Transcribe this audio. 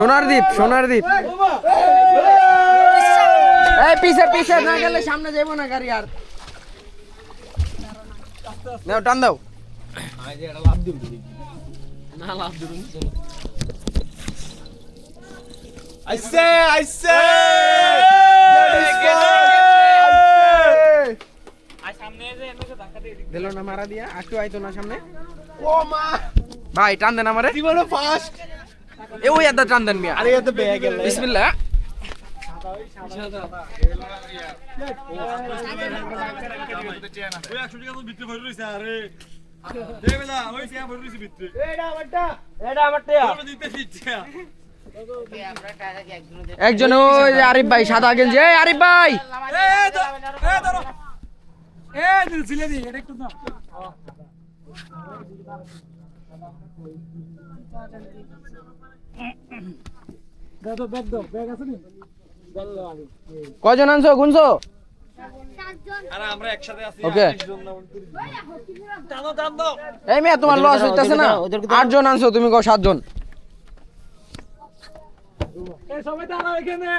সোনার দ্বীপ এই পিছে না গেলে সামনে যাবো না গাড়ি আর নাও টান দাও আইসে দিল না মারা দিয়া একটু আইতো না সামনে ও মা ভাই টান দেন আমারে জীবনে ফার্স্ট এ ওই এত টান দেন মিয়া আরে এত বেয়া গেল বিসমিল্লাহ একজন ওই আরিফ ভাই সাদা গেঞ্জি এই আরিফ ভাই কয়জন আনছো গুনছো ওকে এই মেয়ে তোমার লস হইতাছে না 8 জন আনছো তুমি কও 7 জন সবাই দাঁড়াও এখানে